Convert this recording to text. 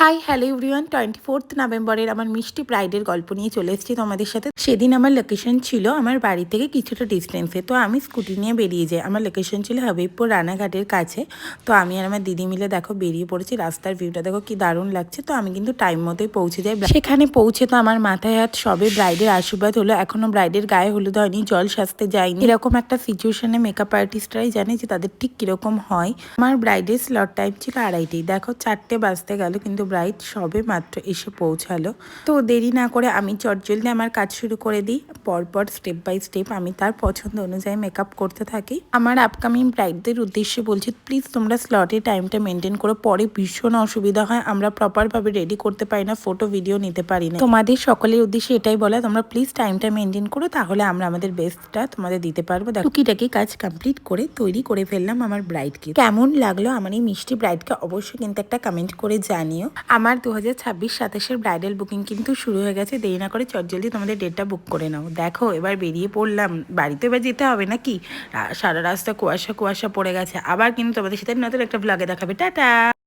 Hi hello everyone 24th নভেম্বরের আমার মিষ্টি ব্রাইডের গল্প নিয়ে চলে এসেছি তোমাদের সাথে। সেদিন আমার লোকেশন ছিল আমার বাড়ি থেকে কিছুটা ডিস্টেন্সে, তো আমি স্কুটি নিয়ে বেরিয়ে যাই। আমার লোকেশন ছিল হাবিবপুর রানাঘাটের কাছে। তো আমি আর আমার দিদি মিলে দেখো বেরিয়ে পড়েছি। রাস্তার ভিউটা দেখো কি দারুণ লাগছে। তো আমি কিন্তু টাইম মতোই পৌঁছে যাই। সেখানে পৌঁছে তো আমার মাথায় হাত সবে ব্রাইডের আশীর্বাদ হলো, এখনো ব্রাইডের গায়ে হলুদ হয়নি, জল সাজতে যায়নি। এরকম একটা সিচুয়েশনে মেকআপ আর্টিস্টরাই জানে যে তাদের ঠিক কিরকম হয়। আমার ব্রাইডের স্লট টাইম ছিল 2:30। দেখো 4টে বাজতে গেল, কিন্তু ব্রাইড সবে মাত্র এসে পৌঁছালো। তো দেরি না করে আমি চটজলদি আমার কাজ শুরু করে দিই। পরপর স্টেপ বাই স্টেপ আমি তার পছন্দ অনুযায়ী মেকআপ করতে থাকি। আমার আপকামিং ব্রাইডদের উদ্দেশ্যে বলছি, প্লিজ তোমরা স্লটে টাইমটা মেনটেন করো। পরে ভীষণ অসুবিধা হয়, আমরা প্রপারভাবে রেডি করতে পারি না, ফটো ভিডিও নিতে পারি না। তোমাদের সকলের উদ্দেশ্যে এটাই বলা, তোমরা প্লিজ টাইমটা মেনটেন করো, তাহলে আমরা আমাদের বেস্টটা তোমাদের দিতে পারবো। টুকিটাকি কাজ কমপ্লিট করে তৈরি করে ফেললাম আমার ব্রাইডকে। কেমন লাগলো আমার এই মিষ্টি ব্রাইডকে অবশ্যই কিন্তু একটা কমেন্ট করে জানিও। আমার 2026-27-এর ব্রাইডাল বুকিং কিন্তু শুরু হয়ে গেছে। দেরি না করে চটজলদি তোমাদের ডেটটা বুক করে নাও। দেখো এবার বেরিয়ে পড়লাম, বাড়িতে এবার যেতে হবে নাকি। সারা রাস্তা কুয়াশা কুয়াশা পড়ে গেছে। আবার কিন্তু তোমাদের সাথে নতুন একটা ব্লগে দেখাবে। টাটা।